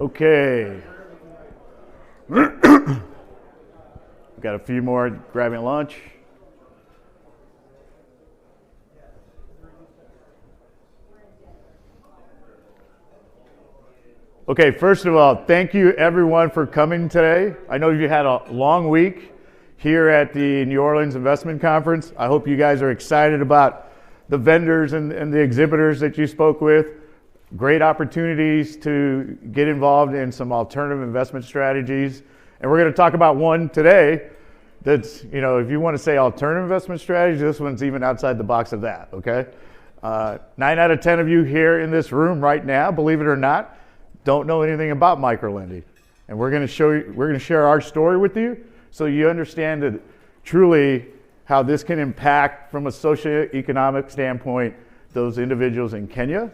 Okay. Got a few more grabbing lunch. Okay, first of all, thank you everyone for coming today. I know you had a long week here at the New Orleans Investment Conference. I hope you guys are excited about the vendors and the exhibitors that you spoke with. Great opportunities to get involved in some alternative investment strategies. And we're going to talk about one today that's, if you want to say alternative investment strategy, this one's even outside the box of that, okay? 9 out of 10 of you here in this room right now, believe it or not, don't know anything about microlending. And we're going to share our story with you so you understand that truly how this can impact from a socioeconomic standpoint those individuals in Kenya,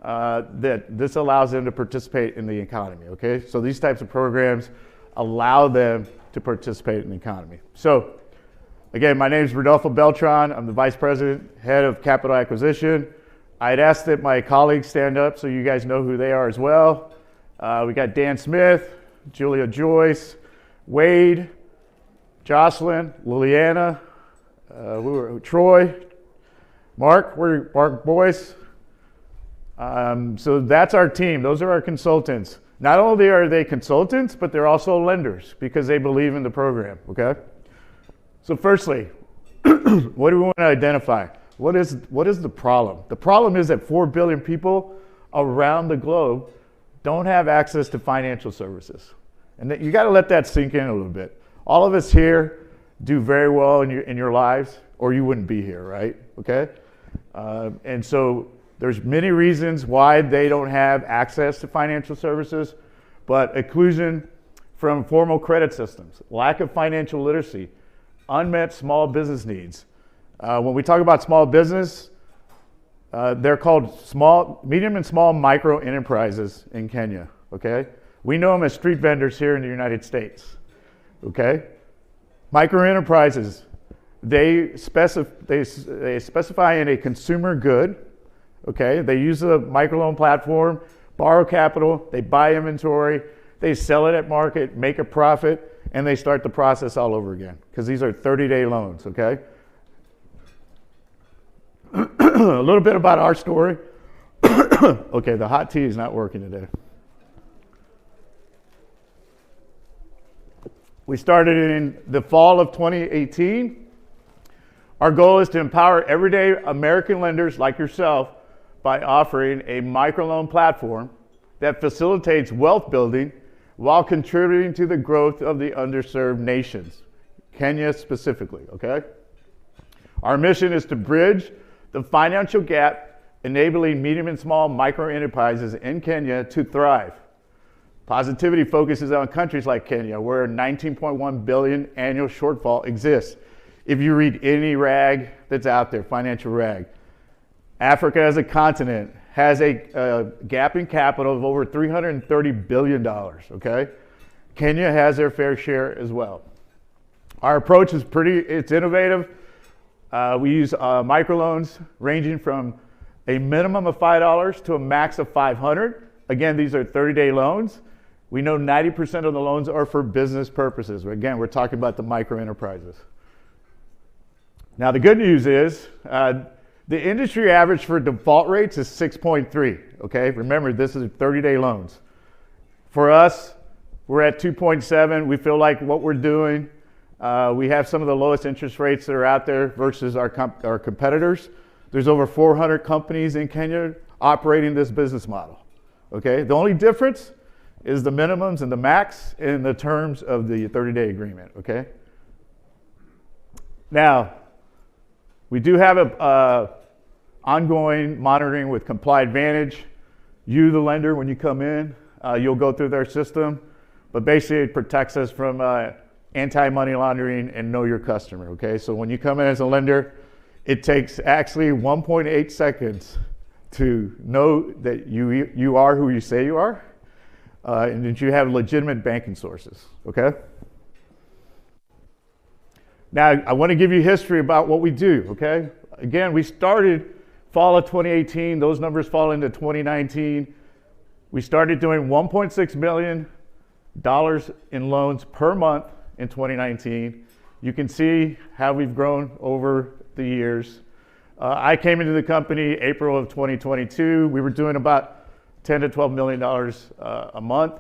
that this allows them to participate in the economy, okay? So these types of programs allow them to participate in the economy. So again, my name is Rodolfo Beltran. I'm the Vice President, Head of Capital Acquisition. I'd ask that my colleagues stand up so you guys know who they are as well. We got Dan Smith, Julia Joyce, Wade, Jocelyn, Liliana, Troy, Mark, Mark Boyce. So that's our team. Those are our consultants. Not only are they consultants, but they're also lenders because they believe in the program, okay? So firstly, what do we want to identify? What is the problem? The problem is that 4 billion people around the globe don't have access to financial services. And that you got to let that sink in a little bit. All of us here do very well in your lives, or you wouldn't be here, right? Okay? And so there's many reasons why they don't have access to financial services, but exclusion from formal credit systems, lack of financial literacy, unmet small business needs. When we talk about small business, they're called medium and small micro enterprises in Kenya, okay? We know them as street vendors here in the United States, okay? Micro enterprises, they specify in a consumer good, okay? They use a microloan platform, borrow capital, they buy inventory, they sell it at market, make a profit, and they start the process all over again because these are 30-day loans, okay? A little bit about our story. Okay, the hot tea is not working today. We started in the fall of 2018. Our goal is to empower everyday American lenders like yourself by offering a microloan platform that facilitates wealth building while contributing to the growth of the underserved nations, Kenya specifically, okay? Our mission is to bridge the financial gap, enabling medium and small micro enterprises in Kenya to thrive. Positivity focuses on countries like Kenya, where a 19.1 billion annual shortfall exists. If you read any rag that's out there, financial rag, Africa as a continent has a gap in capital of over $330 billion, okay? Kenya has their fair share as well. Our approach is it's innovative. We use microloans ranging from a minimum of $5 to a max of $500. Again, these are 30-day loans. We know 90% of the loans are for business purposes. Again, we're talking about the micro enterprises. Now, the good news is the industry average for default rates is 6.3, okay? Remember, this is 30-day loans. For us, we're at 2.7. We feel like what we're doing, we have some of the lowest interest rates that are out there versus our competitors. There's over 400 companies in Kenya operating this business model, okay? The only difference is the minimums and the max in the terms of the 30-day agreement, okay? Now, we do have a ongoing monitoring with Comply Advantage. You, the lender, when you come in, you'll go through their system, but basically it protects us from anti-money laundering and know your customer, okay? So when you come in as a lender, it takes actually 1.8 seconds to know that you are who you say you are, and that you have legitimate banking sources, okay? Now, I want to give you history about what we do, okay? Again, we started fall of 2018. Those numbers fall into 2019. We started doing $1.6 million in loans per month in 2019. You can see how we've grown over the years. I came into the company April of 2022. We were doing about $10 to $12 million a month.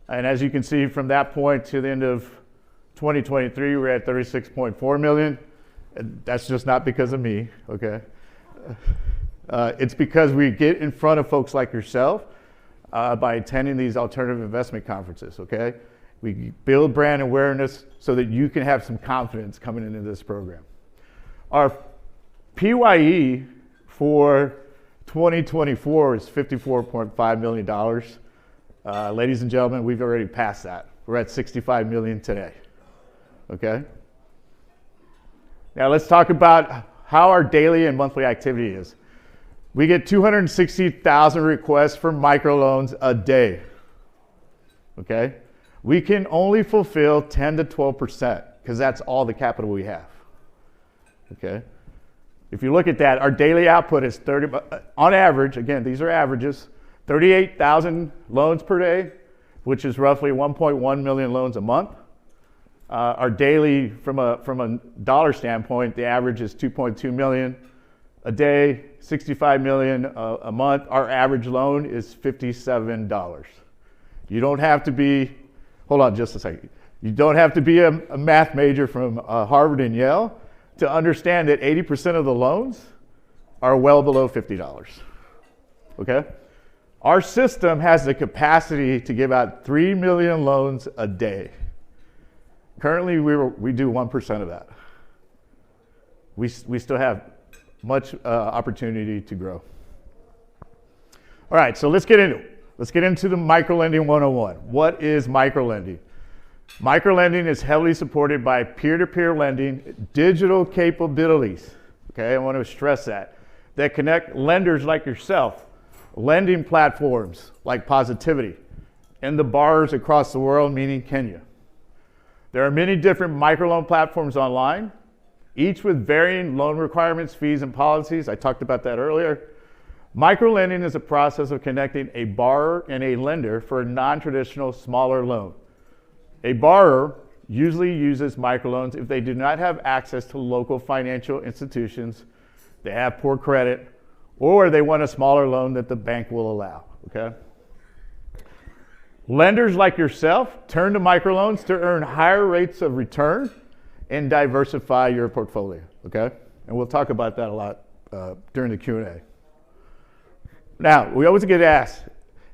And as you can see from that point to the end of 2023, we're at 36.4 million. And that's just not because of me, okay? It's because we get in front of folks like yourself by attending these alternative investment conferences, okay? We build brand awareness so that you can have some confidence coming into this program. Our PYE for 2024 is $54.5 million. Ladies and gentlemen, we've already passed that. We're at 65 million today, okay? Now let's talk about how our daily and monthly activity is. We get 260,000 requests for microloans a day, okay? We can only fulfill 10 to 12% because that's all the capital we have, okay? If you look at that, our daily output is on average, again, these are averages, 38,000 loans per day, which is roughly 1.1 million loans a month. Our daily, from a dollar standpoint, the average is 2.2 million a day, 65 million a month. Our average loan is $57. You don't have to be, hold on just a second. You don't have to be a math major from Harvard and Yale to understand that 80% of the loans are well below $50, okay? Our system has the capacity to give out 3 million loans a day. Currently, we do 1% of that. We still have much opportunity to grow. All right, so let's get into it. Let's get into the microlending 101. What is microlending? Microlending is heavily supported by peer-to-peer lending, digital capabilities, okay? I want to stress that connect lenders like yourself, lending platforms like Positiviti, and the borrowers across the world, meaning Kenya. There are many different microloan platforms online, each with varying loan requirements, fees, and policies. I talked about that earlier. Microlending is a process of connecting a borrower and a lender for a non-traditional, smaller loan. A borrower usually uses microloans if they do not have access to local financial institutions, they have poor credit, or they want a smaller loan that the bank will allow, okay? Lenders like yourself turn to microloans to earn higher rates of return and diversify your portfolio, okay? And we'll talk about that a lot during the Q&A. Now, we always get asked,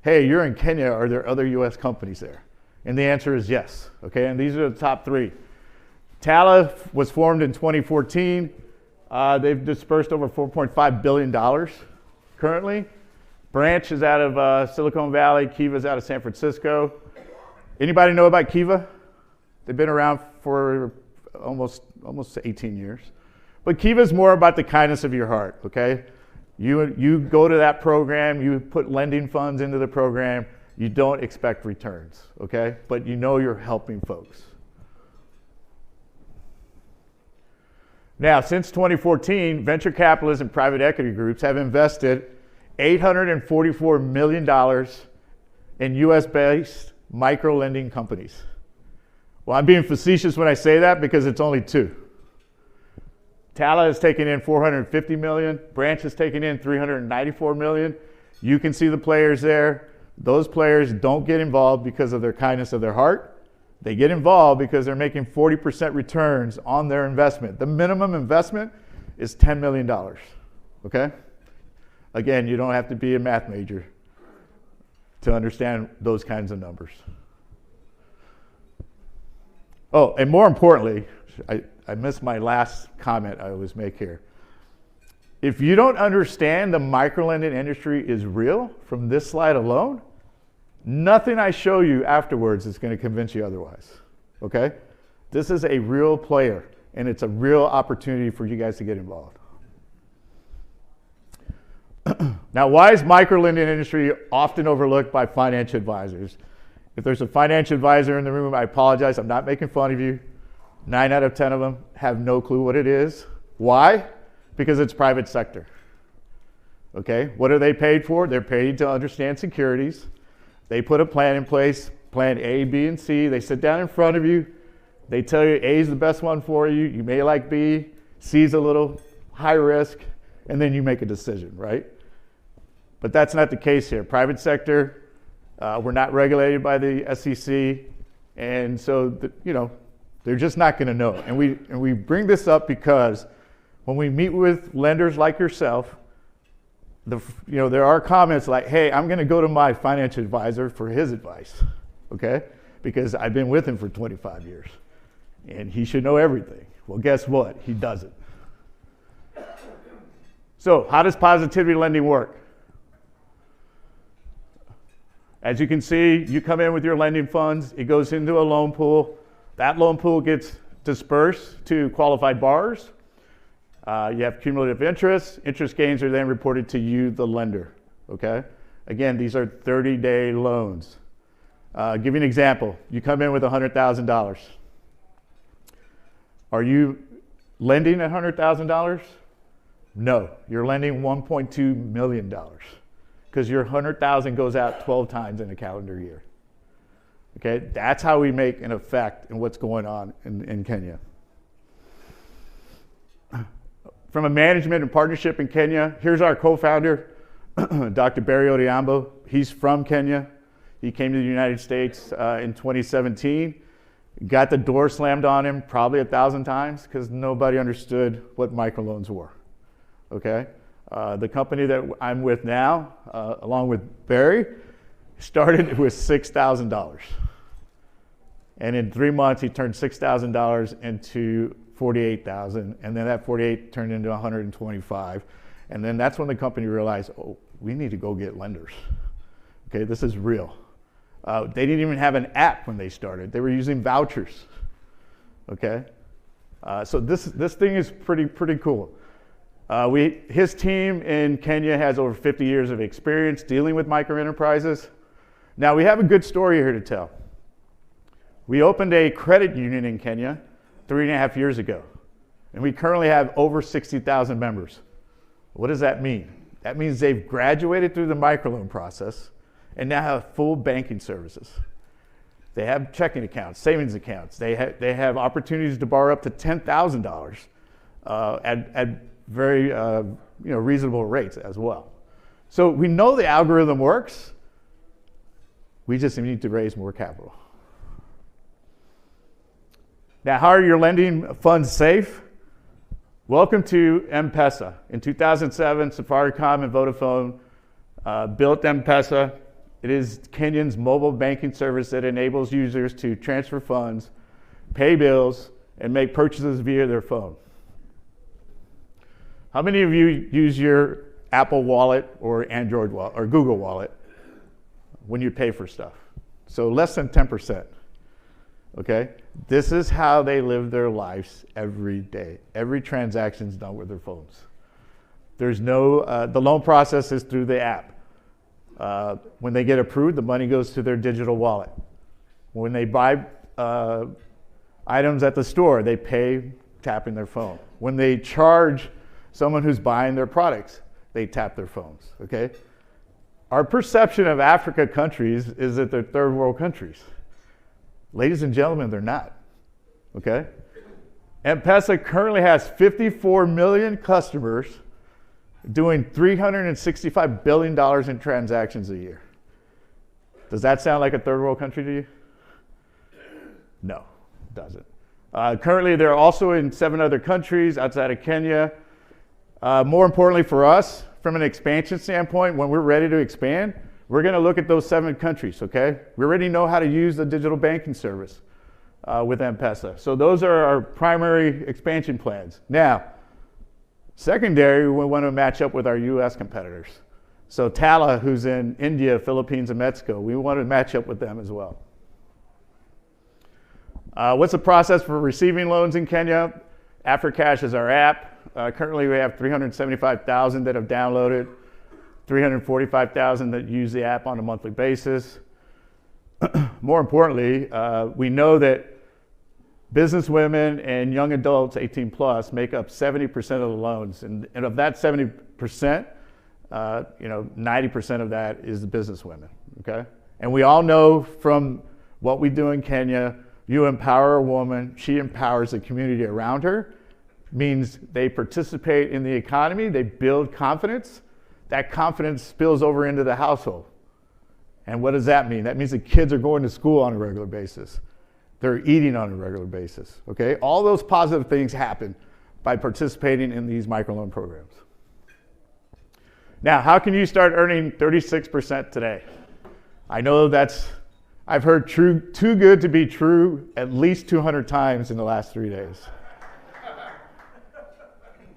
hey, you're in Kenya, are there other US companies there? And the answer is yes, okay? And these are the top three. Tala was formed in 2014. They've dispersed over $4.5 billion currently. Branch is out of Silicon Valley. Kiva is out of San Francisco. Anybody know about Kiva? They've been around for almost 18 years. But Kiva is more about the kindness of your heart, okay? You go to that program, you put lending funds into the program, you don't expect returns, okay? But you know you're helping folks. Now, since 2014, venture capitalists and private equity groups have invested $844 million in US-based micro-lending companies. Well, I'm being facetious when I say that because it's only two. Tala has taken in $450 million. Branch has taken in $394 million. You can see the players there. Those players don't get involved because of their kindness of their heart. They get involved because they're making 40% returns on their investment. The minimum investment is $10 million, okay? Again, you don't have to be a math major to understand those kinds of numbers. Oh, and more importantly, I missed my last comment I always make here. If you don't understand the microlending industry is real from this slide alone, nothing I show you afterwards is going to convince you otherwise, okay? This is a real player, and it's a real opportunity for you guys to get involved. Now, why is microlending industry often overlooked by financial advisors? If there's a financial advisor in the room, I apologize. I'm not making fun of you. 9 out of 10 of them have no clue what it is. Why? Because it's private sector. Okay, what are they paid for? They're paid to understand securities. They put a plan in place, plan A, B, and C. They sit down in front of you. They tell you A is the best one for you. You may like B. C is a little high risk. And then you make a decision, right? But that's not the case here. Private sector, we're not regulated by the SEC. And so, they're just not going to know. And we bring this up because when we meet with lenders like yourself, there are comments like, hey, I'm going to go to my financial advisor for his advice, okay? Because I've been with him for 25 years, and he should know everything. Well, guess what? He doesn't. So how does positivity lending work? As you can see, you come in with your lending funds, it goes into a loan pool. That loan pool gets dispersed to qualified borrowers. You have cumulative interest. Interest gains are then reported to you, the lender, okay? Again, these are 30-day loans. Give you an example. You come in with $100,000. Are you lending $100,000? No, you're lending $1.2 million because your $100,000 goes out 12 times in a calendar year. Okay, that's how we make an effect in what's going on in Kenya. From a management and partnership in Kenya, here's our co-founder, Dr. Barry Odhiambo. He's from Kenya. He came to the United States in 2017. Got the door slammed on him probably 1,000 times because nobody understood what microloans were. Okay, the company that I'm with now, along with Barry, started with $6,000. And in 3 months, he turned $6,000 into $48,000, and then that 48 turned into 125. And then that's when the company realized, oh, we need to go get lenders. Okay, this is real. They didn't even have an app when they started. They were using vouchers. Okay, so this thing is pretty cool. His team in Kenya has over 50 years of experience dealing with micro enterprises. Now we have a good story here to tell. We opened a credit union in Kenya 3.5 years ago, and we currently have over 60,000 members. What does that mean? That means they've graduated through the microloan process and now have full banking services. They have checking accounts, savings accounts. They have opportunities to borrow up to $10,000 at very reasonable rates as well. So we know the algorithm works. We just need to raise more capital. Now, how are your lending funds safe? Welcome to M-Pesa. In 2007, Safaricom and Vodafone built M-Pesa. It is Kenyan's mobile banking service that enables users to transfer funds, pay bills, and make purchases via their phone. How many of you use your Apple Wallet or Android Wallet or Google Wallet when you pay for stuff? So less than 10%. Okay? This is how they live their lives every day. Every transaction is done with their phones. There's no, the loan process is through the app. When they get approved, the money goes to their digital wallet. When they buy items at the store, they pay tapping their phone. When they charge someone who's buying their products, they tap their phones, okay? Our perception of Africa countries is that they're third world countries. Ladies and gentlemen, they're not, okay? M-Pesa currently has 54 million customers doing $365 billion in transactions a year. Does that sound like a third world country to you? No, it doesn't. Currently, they're also in 7 other countries outside of Kenya. More importantly for us, from an expansion standpoint, when we're ready to expand, we're going to look at those 7 countries, okay? We already know how to use the digital banking service with M-Pesa. So those are our primary expansion plans. Now, secondary, we want to match up with our US competitors. So Tala, who's in India, Philippines, and Mexico, we want to match up with them as well. What's the process for receiving loans in Kenya? Africash is our app. Currently, we have 375,000 that have downloaded, 345,000 that use the app on a monthly basis. More importantly, we know that business women and young adults, 18 plus, make up 70% of the loans. And of that 70%, 90% of that is the business women, okay? And we all know from what we do in Kenya, you empower a woman, she empowers the community around her, means they participate in the economy, they build confidence. That confidence spills over into the household. And what does that mean? That means the kids are going to school on a regular basis. They're eating on a regular basis, okay? All those positive things happen by participating in these microloan programs. Now, how can you start earning 36% today? I know I've heard too good to be true at least 200 times in the last 3 days.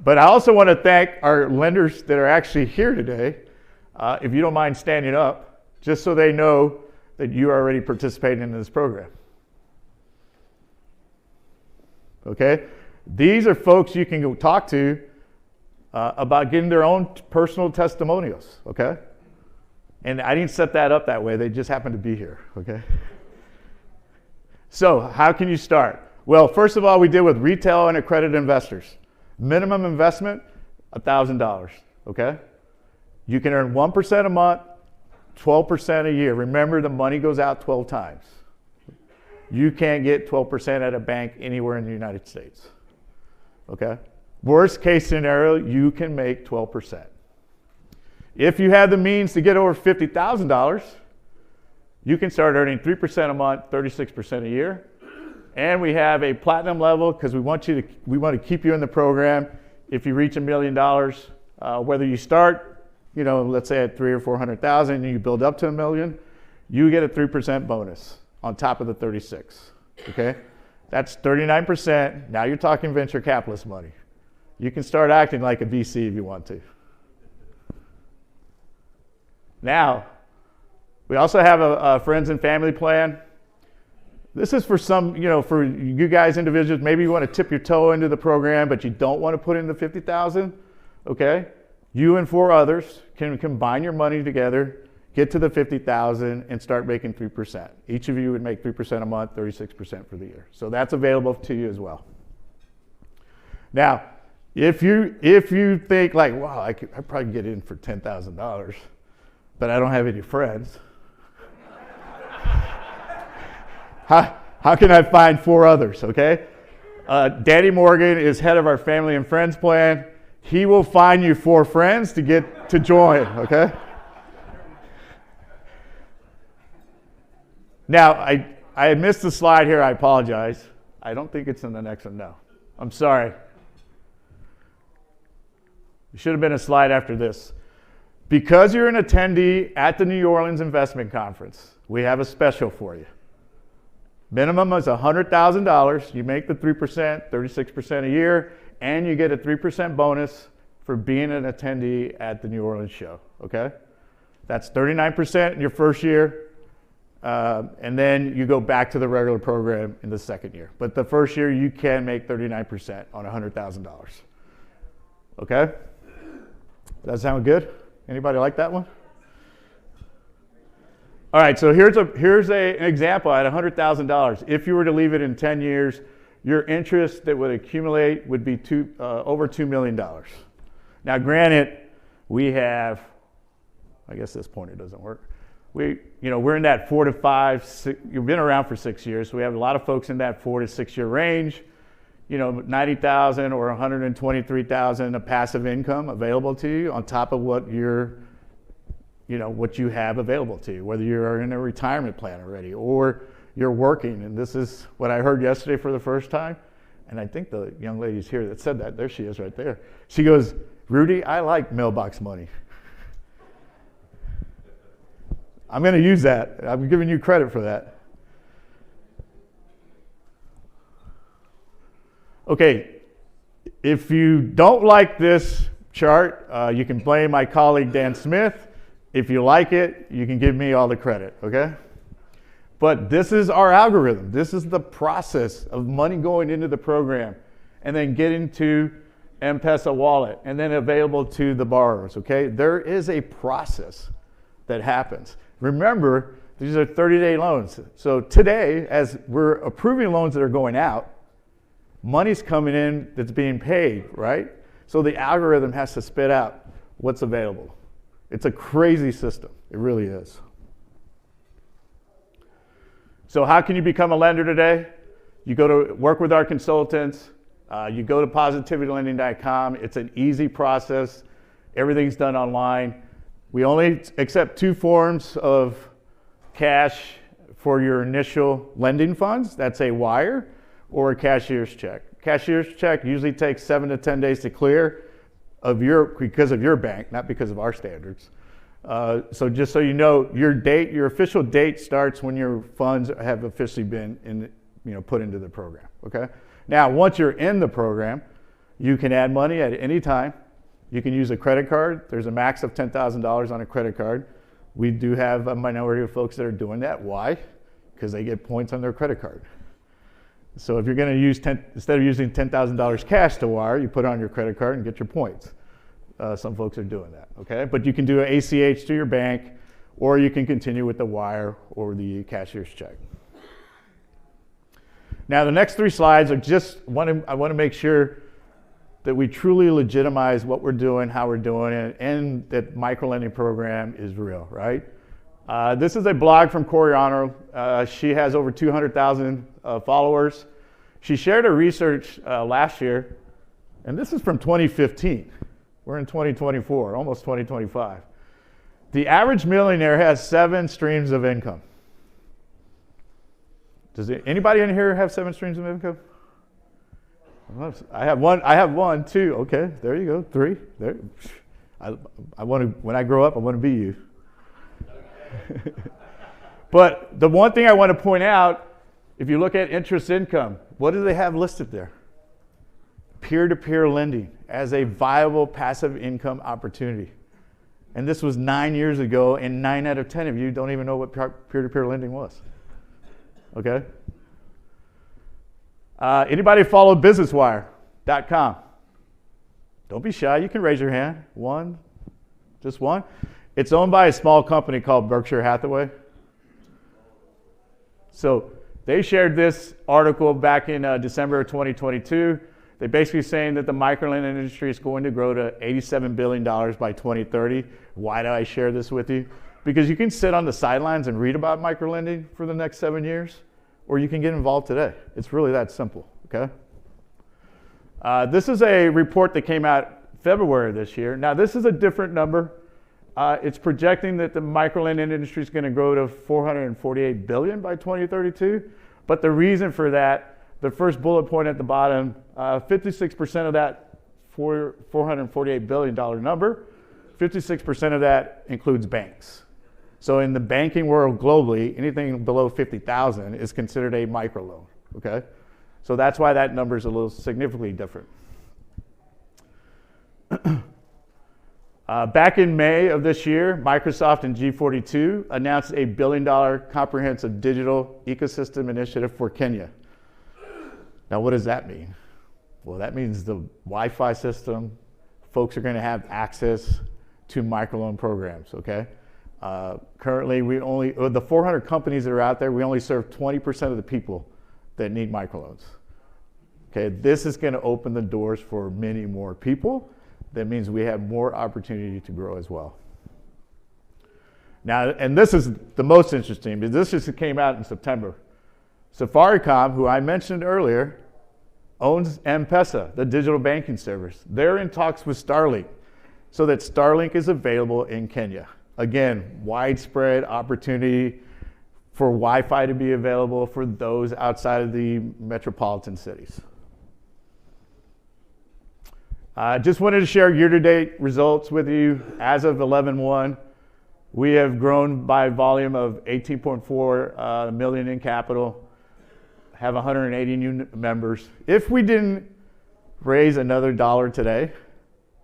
But I also want to thank our lenders that are actually here today. If you don't mind standing up, just so they know that you are already participating in this program. Okay? These are folks you can go talk to about getting their own personal testimonials, okay? And I didn't set that up that way. They just happen to be here, okay? So how can you start? Well, first of all, we deal with retail and accredited investors. Minimum investment, $1,000, okay? You can earn 1% a month, 12% a year. Remember, the money goes out 12 times. You can't get 12% at a bank anywhere in the United States, okay? Worst case scenario, you can make 12%. If you have the means to get over $50,000, you can start earning 3% a month, 36% a year. And we have a platinum level because we want to keep you in the program. If you reach $1 million, whether you start, let's say at 300,000 or 400,000 and you build up to $1 million, you get a 3% bonus on top of the 36, okay? That's 39%. Now you're talking venture capitalist money. You can start acting like a VC if you want to. Now, we also have a friends and family plan. This is for some, for you guys individuals, maybe you want to tip your toe into the program, but you don't want to put in the 50,000, okay? You and 4 others can combine your money together, get to the 50,000 and start making 3%. Each of you would make 3% a month, 36% for the year. So that's available to you as well. Now, if you think like, wow, I probably get in for $10,000, but I don't have any friends. How can I find 4 others, okay? Danny Morgan is head of our family and friends plan. He will find you 4 friends to get to join, okay? Now, I missed the slide here. I apologize. I don't think it's in the next one. No. I'm sorry. It should have been a slide after this. Because you're an attendee at the New Orleans Investment Conference, we have a special for you. Minimum is $100,000. You make the 3%, 36% a year, and you get a 3% bonus for being an attendee at the New Orleans show, okay? That's 39% in your first year, and then you go back to the regular program in the second year. But the first year, you can make 39% on $100,000, okay? Does that sound good? Anybody like that one? All right, so here's an example at $100,000. If you were to leave it in 10 years, your interest that would accumulate would be over $2 million. Now, granted, we have, I guess this pointer doesn't work. We're in that 4 to 5, 6, you've been around for 6 years, so we have a lot of folks in that 4 to 6 year range. $90,000 or $123,000 of passive income available to you on top of what what you have available to you, whether you're in a retirement plan already or you're working. And this is what I heard yesterday for the first time. And I think the young lady's here that said that. There she is right there. She goes, Rudy, I like mailbox money. I'm going to use that. I'm giving you credit for that. Okay, if you don't like this chart, you can blame my colleague Dan Smith. If you like it, you can give me all the credit, okay? But this is our algorithm. This is the process of money going into the program and then getting to M-Pesa wallet and then available to the borrowers, okay? There is a process that happens. Remember, these are 30-day loans. So today, as we're approving loans that are going out, money's coming in that's being paid, right? So the algorithm has to spit out what's available. It's a crazy system. It really is. So how can you become a lender today? You go to work with our consultants. You go to positivitilending.com. It's an easy process. Everything's done online. We only accept 2 forms of cash for your initial lending funds. That's a wire or a cashier's check. Cashier's check usually takes 7 to 10 days to clear because of your bank, not because of our standards. So just so you know, your official date starts when your funds have officially been put into the program. Okay. Now, once you're in the program, you can add money at any time. You can use a credit card. There's a max of $10,000 on a credit card. We do have a minority of folks that are doing that. Why? Because they get points on their credit card. So if you're going to use instead of using $10,000 cash to wire, you put it on your credit card and get your points. Some folks are doing that, okay? But you can do an ACH to your bank, or you can continue with the wire or the cashier's check. Now, the next 3 slides are I want to make sure that we truly legitimize what we're doing, how we're doing it, and that microlending program is real, right? This is a blog from Corey Arnold. She has over 200,000 followers. She shared her research last year, and this is from 2015. We're in 2024, almost 2025. The average millionaire has 7 streams of income. Does anybody in here have 7 streams of income? I have one, 2. Okay, there you go, 3. There. I want to. When I grow up, I want to be you. But the one thing I want to point out, if you look at interest income, what do they have listed there? Peer-to-peer lending as a viable passive income opportunity. And this was 9 years ago, and 9 out of 10 of you don't even know what peer-to-peer lending was. Okay? Anybody follow businesswire.com? Don't be shy, you can raise your hand. One, just one. It's owned by a small company called Berkshire Hathaway. So they shared this article back in December of 2022. They're basically saying that the microlending industry is going to grow to $87 billion by 2030. Why do I share this with you? Because you can sit on the sidelines and read about microlending for the next 7 years, or you can get involved today. It's really that simple, okay? This is a report that came out February this year. Now, this is a different number. It's projecting that the microlending industry is going to grow to $448 billion by 2032. But the reason for that, the first bullet point at the bottom, 56% of that $448 billion number, 56% of that includes banks. So in the banking world globally, anything below 50,000 is considered a microloan, okay? So that's why that number is a little significantly different. Back in May of this year, Microsoft and G42 announced a $1 billion comprehensive digital ecosystem initiative for Kenya. Now, what does that mean? Well, that means the Wi-Fi system, folks are going to have access to microloan programs, okay? Currently, the 400 companies that are out there, we only serve 20% of the people that need microloans. Okay, this is going to open the doors for many more people. That means we have more opportunity to grow as well. Now, and this is the most interesting, because this just came out in September. Safaricom, who I mentioned earlier, owns M-Pesa, the digital banking service. They're in talks with Starlink so that Starlink is available in Kenya. Again, widespread opportunity for Wi-Fi to be available for those outside of the metropolitan cities. I just wanted to share year-to-date results with you. As of 11/1, we have grown by a volume of 18.4 million in capital, have 180 new members. If we didn't raise another dollar today,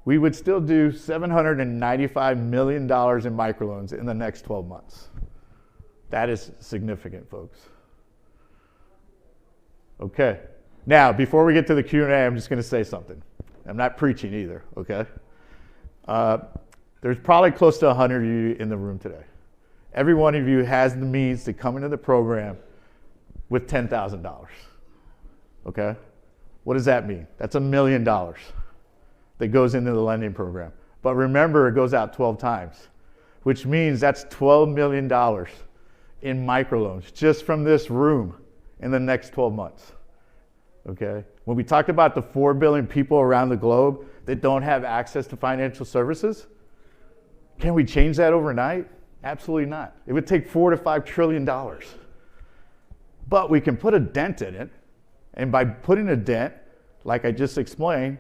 we would still do $795 million in microloans in the next 12 months. That is significant, folks. Okay. Now, before we get to the Q&A, I'm just going to say something. I'm not preaching either, okay? There's probably close to 100 of you in the room today. Every one of you has the means to come into the program with $10,000, okay? What does that mean? That's $1 million that goes into the lending program. But remember, it goes out 12 times, which means that's $12 million in microloans just from this room in the next 12 months. Okay? When we talked about the 4 billion people around the globe that don't have access to financial services, can we change that overnight? Absolutely not. It would take $4 to $5 trillion. But we can put a dent in it, and by putting a dent, like I just explained,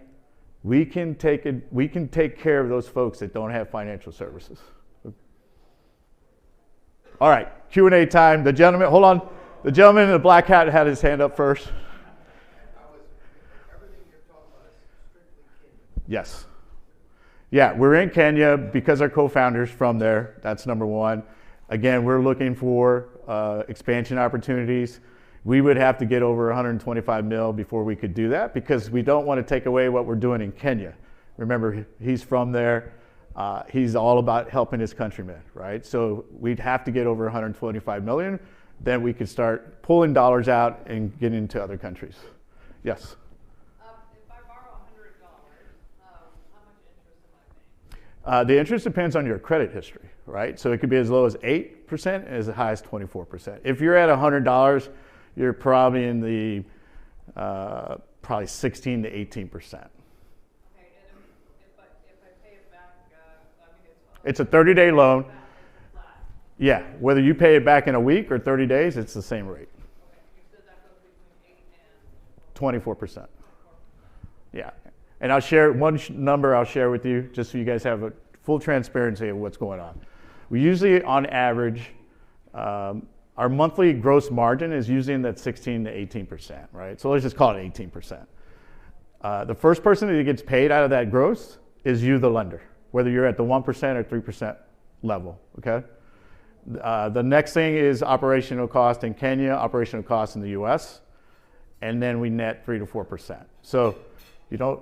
we can take care of those folks that don't have financial services. All right, Q&A time. The gentleman, hold on. The gentleman in the black hat had his hand up first. Yes. Yeah, we're in Kenya because our co-founder's from there. That's number one. Again, we're looking for expansion opportunities. We would have to get over 125 mil before we could do that because we don't want to take away what we're doing in Kenya. Remember, he's from there. He's all about helping his countrymen, right? So we'd have to get over 125 million. Then we could start pulling dollars out and getting into other countries. Yes? If I borrow $100, how much interest am I paying? The interest depends on your credit history, right? So it could be as low as 8% and as high as 24%. If you're at $100, you're probably in the probably 16 to 18%. Okay, and if I pay it back, It's a 30-day loan. it's flat. Yeah, whether you pay it back in a week or 30 days, it's the same rate. Okay, you said that goes between 8 and 24%. Yeah, and I'll share one number I'll share with you just so you guys have a full transparency of what's going on. We usually, on average, our monthly gross margin is usually in that 16 to 18%, right? So let's just call it 18%. The first person that gets paid out of that gross is you, the lender, whether you're at the 1% or 3% level, okay? The next thing is operational cost in Kenya, operational cost in the US, and then we net 3 to 4%. So you don't,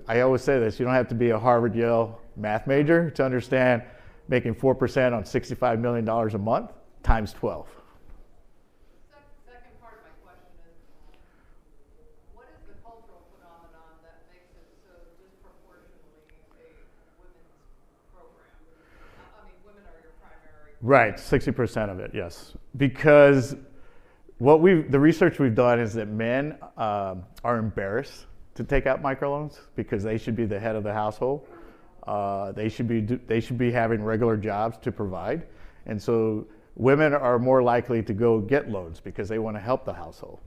I always say this, you don't have to be a Harvard, Yale math major to understand making 4% on $65 million a month times 12. Second part of my question is, what is the cultural phenomenon that makes it so disproportionately a women's program? I mean, women are your primary. Right, 60% of it, yes. Because the research we've done is that men are embarrassed to take out microloans because they should be the head of the household. They should be having regular jobs to provide, and so women are more likely to go get loans because they want to help the household,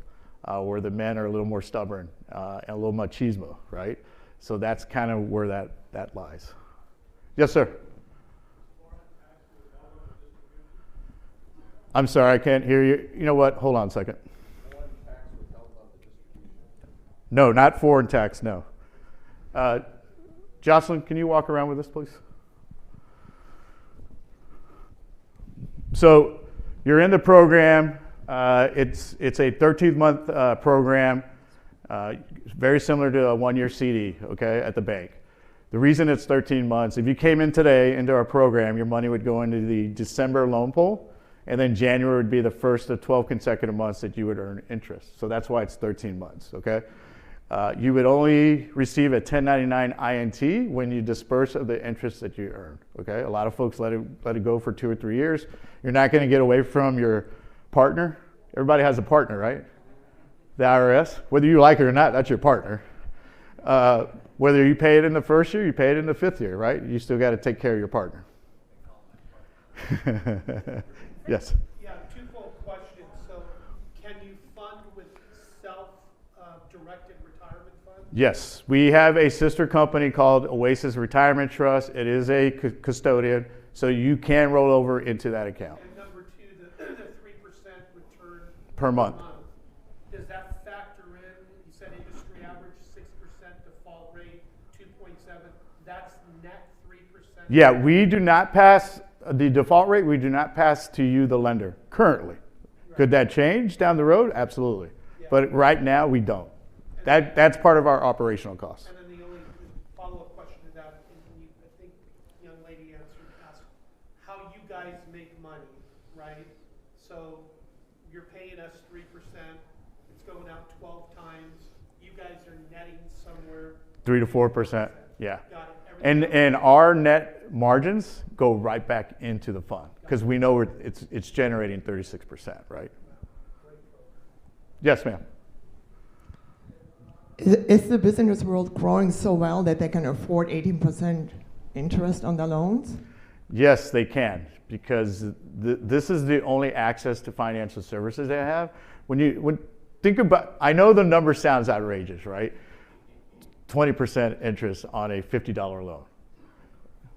where the men are a little more stubborn and a little machismo, right? So that's kind of where that lies. Yes, sir. I'm sorry, I can't hear you. You know what? Hold on a second. No, not foreign tax, no. Jocelyn, can you walk around with us, please? So you're in the program. It's a 13-month program, very similar to a one-year CD, okay, at the bank. The reason it's 13 months, if you came in today into our program, your money would go into the December loan pool, and then January would be the first of 12 consecutive months that you would earn interest. So that's why it's 13 months, okay? You would only receive a 1099 INT when you disperse of the interest that you earn, okay? A lot of folks let it go for 2 or 3 years. You're not gonna get away from your partner. Everybody has a partner, right? The IRS, whether you like it or not, that's your partner. Whether you pay it in the first year, you pay it in the 5th year, right? You still gotta take care of your partner. Yes. Yeah, twofold question. So can you fund with self-directed retirement funds? Yes, we have a sister company called Oasis Retirement Trust. It is a custodian, so you can roll over into that account. And number two, the 3% return Per month. Does that factor in, you said industry average 6% default rate, 2.7, that's net 3%? Yeah, we do not pass the default rate. We do not pass to you, the lender, currently. Right. Could that change down the road? Absolutely. Yeah. But right now, we don't. That's part of our operational costs. And then the only follow-up question to that, and I think the young lady asked how you guys make money, right? So you're paying us 3%, it's going out 12 times, you guys are netting somewhere 3 to 4%, yeah. Got it. And our net margins go right back into the fund because we know it's generating 36%, right? Yes, ma'am. Is the business world growing so well that they can afford 18% interest on the loans? Yes, they can, because this is the only access to financial services they have. Think about, I know the number sounds outrageous, right? 20% interest on a $50 loan.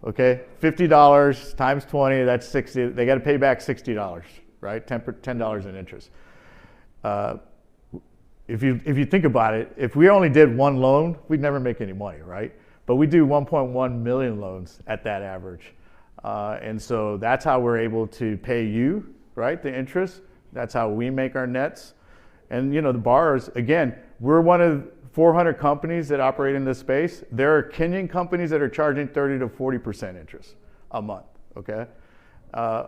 Okay, $50 times 20, that's 60. They got to pay back $60, right? $10 in interest. If you think about it, if we only did one loan, we'd never make any money, right? But we do 1.1 million loans at that average. And so that's how we're able to pay you, right? The interest. That's how we make our nets. And the borrowers, again, we're one of 400 companies that operate in this space. There are Kenyan companies that are charging 30 to 40% interest a month, okay?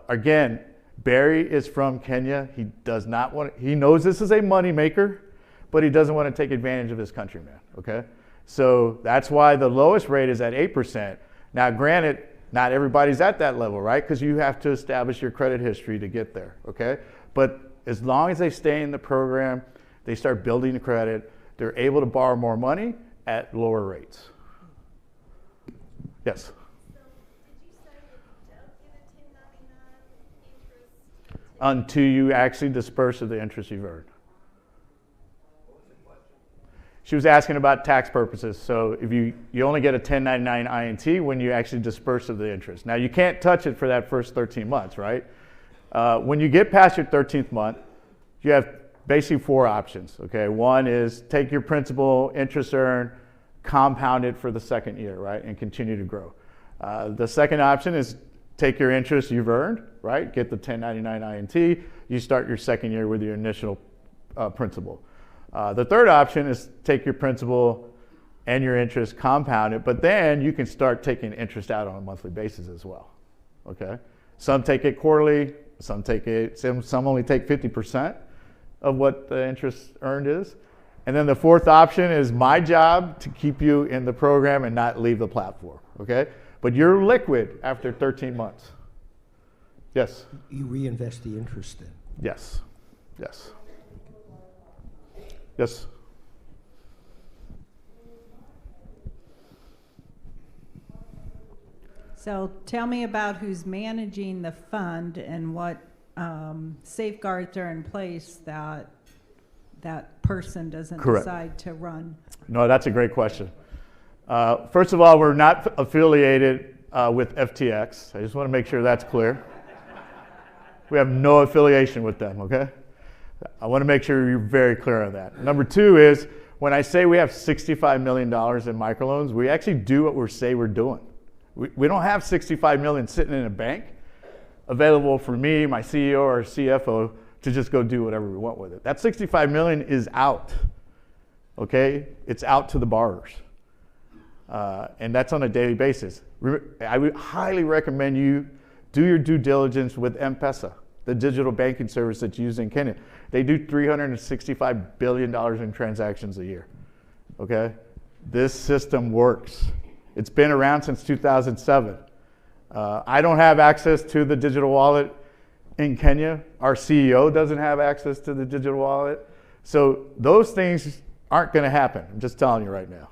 Again, Barry is from Kenya. He does not want he knows this is a money maker, but he doesn't want to take advantage of his countrymen, okay? So that's why the lowest rate is at 8%. Now, granted, not everybody's at that level, right? Because you have to establish your credit history to get there, okay? But as long as they stay in the program, they start building the credit, they're able to borrow more money at lower rates. Yes? So, did you say that you don't get a 1099 interest? Until you actually disperse of the interest you've earned. She was asking about tax purposes. So if you only get a 1099 INT when you actually disperse of the interest. Now you can't touch it for that first 13 months, right? When you get past your 13th month, you have basically 4 options, okay? One is take your principal, interest earned, compound it for the second year, right? And continue to grow. The second option is take your interest you've earned, right? Get the 1099 INT. You start your second year with your initial principal. The third option is take your principal and your interest, compound it, but then you can start taking interest out on a monthly basis as well, okay? Some take it quarterly, some only take 50% of what the interest earned is. And then the fourth option is my job to keep you in the program and not leave the platform, okay? But you're liquid after 13 months. Yes? You reinvest the interest then? Yes, yes. Yes? So tell me about who's managing the fund and what safeguards are in place that that person doesn't Correct. decide to run. No, that's a great question. First of all, we're not affiliated with FTX. I just want to make sure that's clear. We have no affiliation with them, okay? I want to make sure you're very clear on that. Number 2 is, when I say we have $65 million in microloans, we actually do what we say we're doing. We don't have $65 million sitting in a bank available for me, my CEO or CFO to just go do whatever we want with it. That $65 million is out, okay? It's out to the borrowers. And that's on a daily basis. I would highly recommend you do your due diligence with M-Pesa, the digital banking service that's used in Kenya. They do $365 billion in transactions a year, okay? This system works. It's been around since 2007. I don't have access to the digital wallet in Kenya. Our CEO doesn't have access to the digital wallet. So those things aren't going to happen. I'm just telling you right now.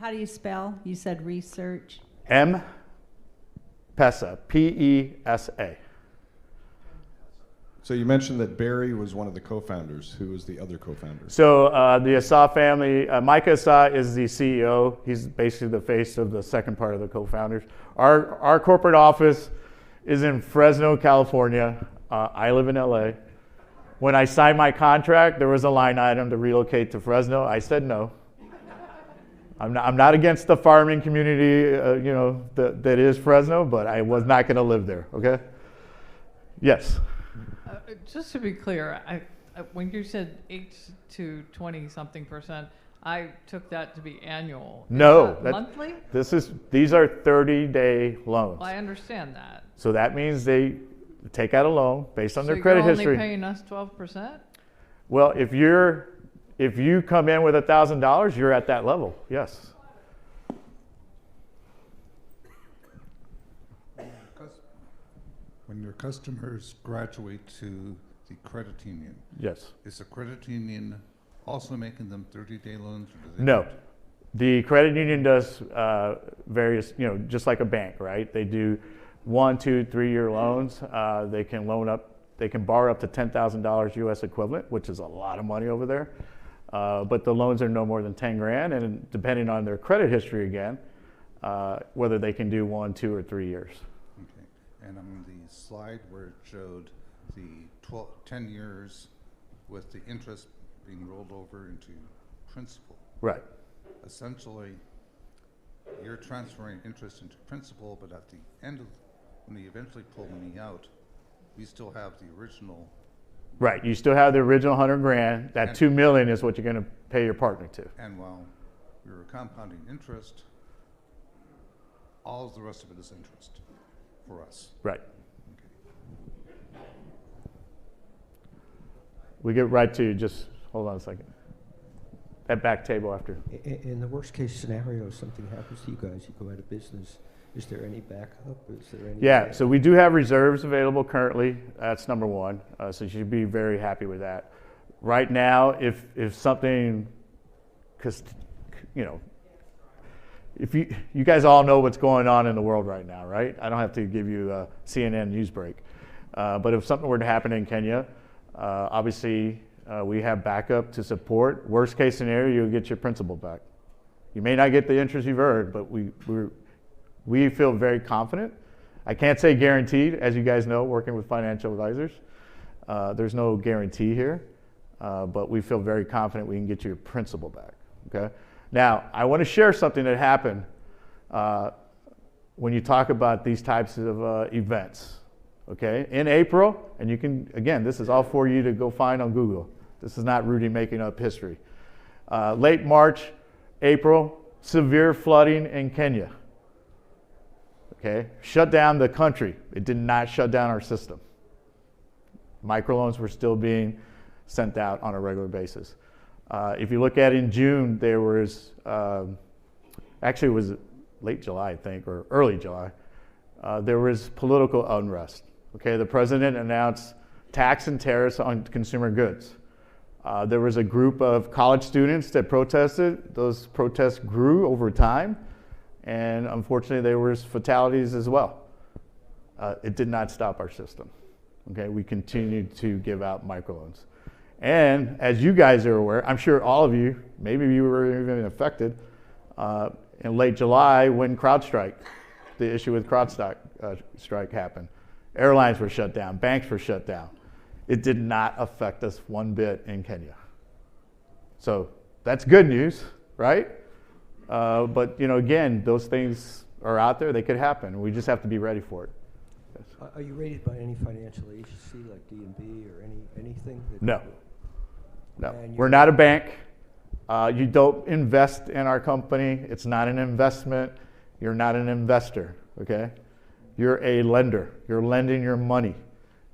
How do you spell? You said research. M-Pesa, P-E-S-A. So you mentioned that Barry was one of the co-founders. Who was the other co-founder? So the Asa family, Micah Asa is the CEO. He's basically the face of the second part of the co-founders. Our corporate office is in Fresno, California. I live in LA. When I signed my contract, there was a line item to relocate to Fresno. I said no. I'm not against the farming community, that is Fresno, but I was not going to live there, okay? Yes. Just to be clear, when you said 8 to 20-something%, I took that to be annual. No. Monthly? These are 30-day loans. Well, I understand that. So that means they take out a loan based on So their credit you're history. only paying us 12%? Well, if you come in with $1,000, you're at that level, yes. When your customers graduate to the credit union, Yes. is the credit union also making them 30-day loans? Or do they No. The credit union does various, just like a bank, right? They do 1, 2, 3-year loans. They can borrow up to $10,000 US equivalent, which is a lot of money over there. But the loans are no more than 10 grand, and depending on their credit history again, whether they can do 1, 2, or 3 years. Okay. And on the slide where it showed the 10 years with the interest being rolled over into principal. Right. Essentially, you're transferring interest into principal, but at the end of, when we eventually pull money out, we still have the original. Right. You still have the original 100 grand. That And- $2 million is what you're going to pay your partner to. And while you're compounding interest, all of the rest of it is interest for us. Right. Okay. We get right to, just hold on a second. That back table after. In the worst case scenario, if something happens to you guys, you go out of business, is there any backup? Is there any? Yeah, so we do have reserves available currently. That's number one. So you should be very happy with that. Right now, if something, because, if you guys all know what's going on in the world right now, right? I don't have to give you a CNN news break. But if something were to happen in Kenya, obviously we have backup to support. Worst case scenario, you'll get your principal back. You may not get the interest you've earned, but we feel very confident. I can't say guaranteed, as you guys know, working with financial advisors. There's no guarantee here, but we feel very confident we can get your principal back, okay? Now, I want to share something that happened when you talk about these types of events, okay? In April, and you can, again, this is all for you to go find on Google. This is not Rudy making up history. Late March, April, severe flooding in Kenya. Okay, shut down the country. It did not shut down our system. Microloans were still being sent out on a regular basis. If you look at in June, there was, actually it was late July, I think, or early July, there was political unrest. Okay, the president announced tax and tariffs on consumer goods. There was a group of college students that protested. Those protests grew over time. And unfortunately, there was fatalities as well. It did not stop our system. Okay, we continued to give out microloans. And as you guys are aware, I'm sure all of you, maybe you were even affected, in late July when CrowdStrike, the issue with CrowdStrike happened. Airlines were shut down, banks were shut down. It did not affect us one bit in Kenya. So that's good news, right? But again, those things are out there. They could happen. We just have to be ready for it. Yes. Are you rated by any financial agency like D&B or anything? No. No. And We're not a bank. You don't invest in our company. It's not an investment. You're not an investor, okay? You're a lender. You're lending your money.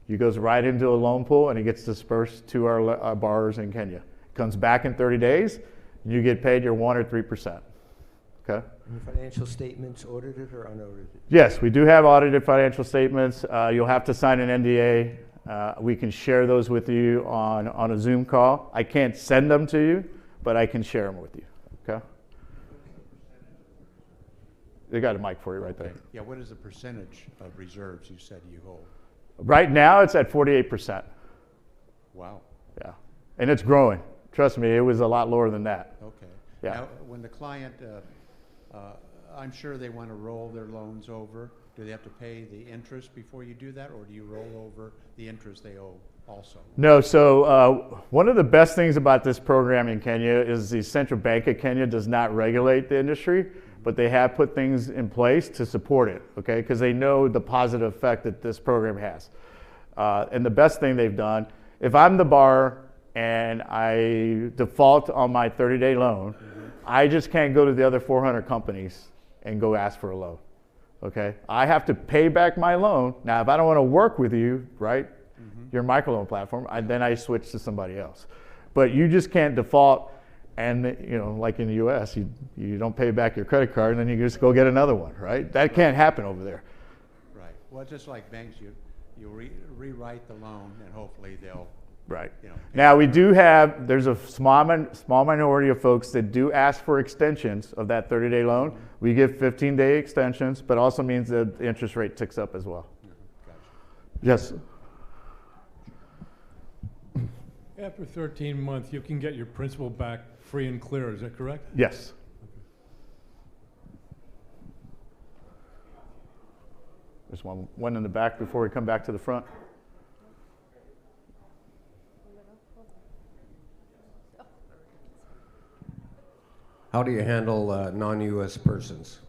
It goes right into a loan pool and it gets dispersed to our borrowers in Kenya. It comes back in 30 days. And you get paid your 1 or 3%. Okay. And your financial statements audited or unaudited? Yes, we do have audited financial statements. You'll have to sign an NDA. We can share those with you on a Zoom call. I can't send them to you, but I can share them with you. Okay. They got a mic for you right there. Yeah, what is the percentage of reserves you said you hold? Right now, it's at 48%. Wow. Yeah, and it's growing. Trust me, it was a lot lower than that. Okay. Yeah. Now, when the client, I'm sure they want to roll their loans over. Do they have to pay the interest before you do that, or do you roll over the interest they owe also? No, so one of the best things about this program in Kenya is the Central Bank of Kenya does not regulate the industry, but they have put things in place to support it, okay? Because they know the positive effect that this program has. And the best thing they've done, if I'm the borrower and I default on my 30-day loan, I just can't go to the other 400 companies and go ask for a loan, okay? I have to pay back my loan. Now, if I don't want to work with you, right, your microloan platform, then I switch to somebody else. But you just can't default and, like in the US, you don't pay back your credit card and then you just go get another one, right? That can't happen over there. Right. Well, just like banks, you rewrite the loan, and hopefully they'll, Right. you know. Now, we do have, there's a small minority of folks that do ask for extensions of that 30-day loan. We give 15-day extensions, but also means that the interest rate ticks up as well. Gotcha. Yes. After 13 months, you can get your principal back free and clear, is that correct? Yes. There's one in the back before we come back to the front. How do you handle non-U.S. persons?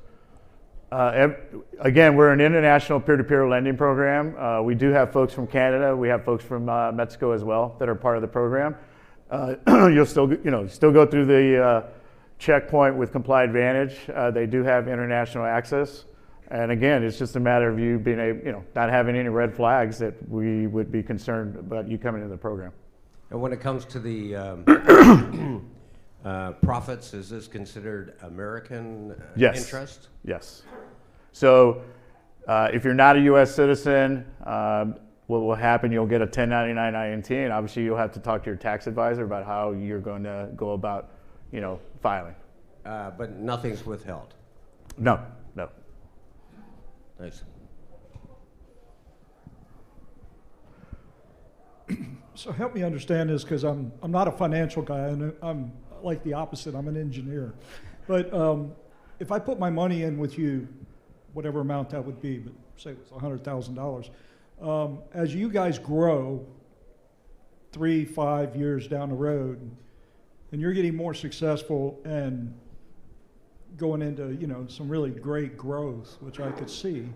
Again, we're an international peer-to-peer lending program. We do have folks from Canada. We have folks from Mexico as well that are part of the program. You'll still go through the checkpoint with Comply Advantage. They do have international access. And again, it's just a matter of you being able, not having any red flags that we would be concerned about you coming into the program. And when it comes to the profits, is this considered American Yes. interest? Yes. So if you're not a U.S. citizen, what will happen, you'll get a 1099 INT, and obviously you'll have to talk to your tax advisor about how you're going to go about, filing. But nothing's withheld. No. Nice. So help me understand this, because I'm not a financial guy, and I'm like the opposite. I'm an engineer. But if I put my money in with you, whatever amount that would be, but say it was $100,000, as you guys grow 3-5 years down the road, and you're getting more successful and going into some really great growth, which I could see,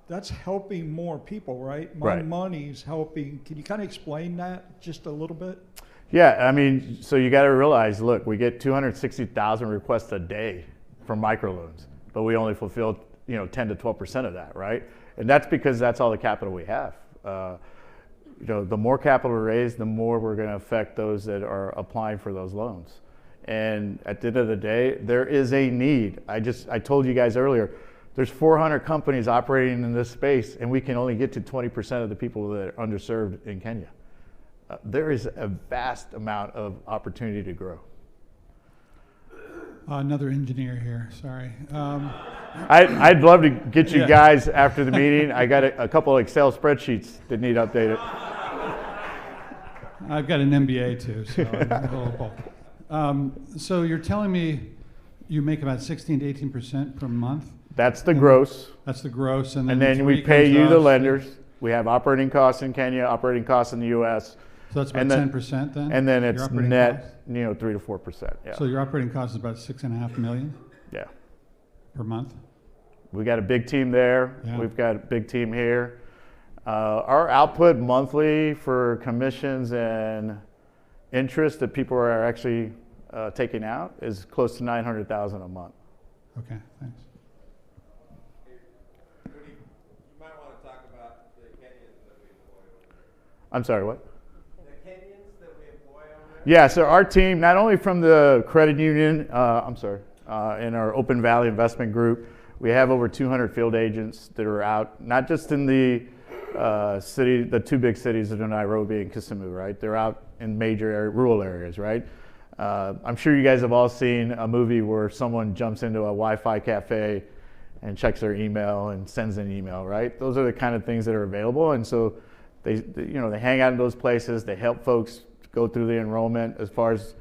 that's helping more people, right? My Right. money's helping. Can you kind of explain that just a little bit? Yeah, so you got to realize, look, we get 260,000 requests a day for microloans, but we only fulfill 10 to 12% of that, right? And that's because that's all the capital we have. The more capital we raise, the more we're going to affect those that are applying for those loans. And at the end of the day, there is a need. I told you guys earlier, there's 400 companies operating in this space, and we can only get to 20% of the people that are underserved in Kenya. There is a vast amount of opportunity to grow. Another engineer here, sorry. I'd love to get you Yeah. guys after the meeting. I got a couple of Excel spreadsheets that need updated. I've got an MBA too, so I'm a little both. So you're telling me you make about 16 to 18% per month? That's the gross. That's the gross, and then we pay you, the us. lenders. We have operating costs in Kenya, operating costs in the U.S. So that's about 10% then? And then Your it's operating net, costs? 3 to 4%. Yeah. So your operating cost is about $6.5 million? Yeah. Per month? We got a big team there. Yeah. We've got a big team here. Our output monthly for commissions and interest that people are actually taking out is close to $900,000 a month. Okay, thanks. I'm sorry, what? The Kenyans that we employ over there? Yeah, so our team, not only from the credit union, in our Open Valley Investment Group, we have over 200 field agents that are out, not just in the the two big cities of Nairobi and Kisumu, right? They're out in major rural areas, right? I'm sure you guys have all seen a movie where someone jumps into a Wi-Fi cafe and checks their email and sends an email, right? Those are the kind of things that are available, and so they hang out in those places. They help folks go through the enrollment as far as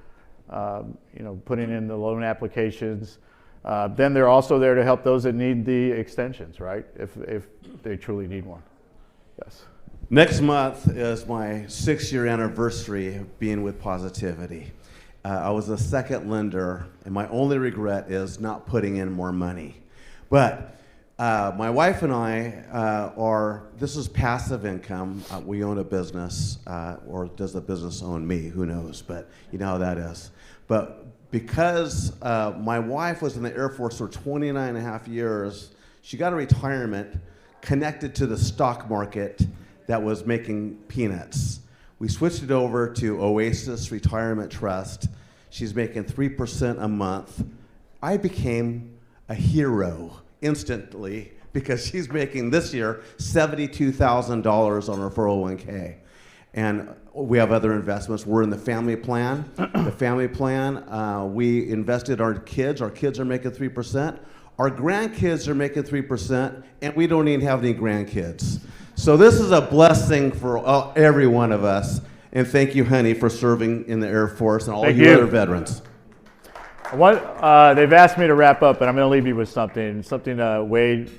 putting in the loan applications. Then they're also there to help those that need the extensions, right? If they truly need one. Yes. Next month is my 6-year anniversary of being with Positiviti. I was the second lender, and my only regret is not putting in more money. But my wife and I this is passive income. We own a business, or does the business own me? Who knows? But you know how that is. But because my wife was in the Air Force for 29 and a half years, she got a retirement connected to the stock market that was making peanuts. We switched it over to Oasis Retirement Trust. She's making 3% a month. I became a hero instantly because she's making this year $72,000 on her 401k. And we have other investments. We're in the family plan. The family plan, we invested our kids. Our kids are making 3%. Our grandkids are making 3%, and we don't even have any grandkids. So this is a blessing for every one of us. And thank you, honey, for serving in the Air Force and all Thank you you. other veterans. They've asked me to wrap up, and I'm going to leave you with something Wade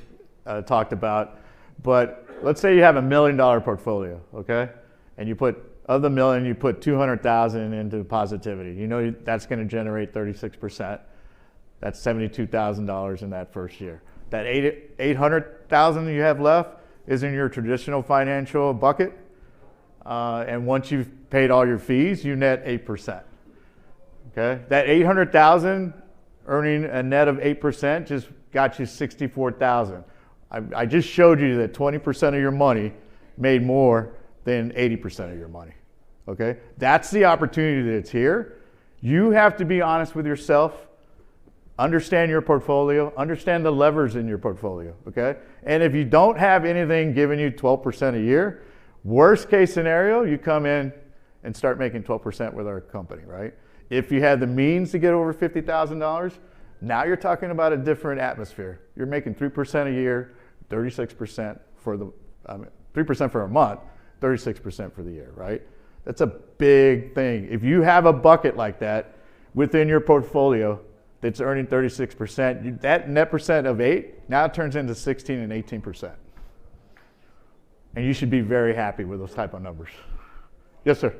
talked about. But let's say you have $1 million portfolio, okay? And you put, of the million, you put 200,000 into Positiviti. You know that's going to generate 36%. That's $72,000 in that first year. That 800,000 you have left is in your traditional financial bucket. And once you've paid all your fees, you net 8%. Okay, that 800,000 earning a net of 8% just got you 64,000. I just showed you that 20% of your money made more than 80% of your money. Okay, that's the opportunity that's here. You have to be honest with yourself. Understand your portfolio. Understand the levers in your portfolio. Okay, and if you don't have anything giving you 12% a year, worst case scenario, you come in and start making 12% with our company, right? If you had the means to get over $50,000, now you're talking about a different atmosphere. You're making 3% a year, 36% for 3% for a month, 36% for the year, right? That's a big thing. If you have a bucket like that within your portfolio that's earning 36%, that net percent of 8 now turns into 16 and 18%. And you should be very happy with those type of numbers. Yes, sir. If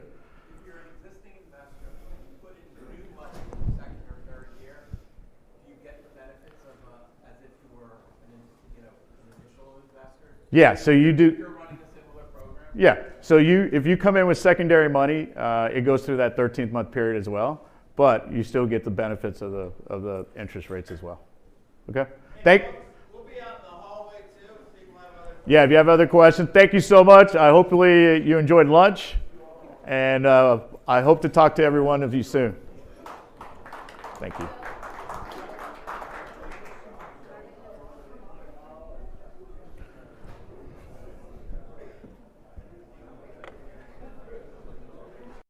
you're an existing investor and you put in new money in the second or third year, do you get the benefits of as if you were an initial investor? Yeah, so you do. You're running a similar program? Yeah, so if you come in with secondary money, it goes through that 13th month period as well, but you still get the benefits of the interest rates as well. Okay? We'll be out in the hallway too. People have other questions. Yeah, if you have other questions, thank you so much. Hopefully you enjoyed lunch, and I hope to talk to every one of you soon. Thank you.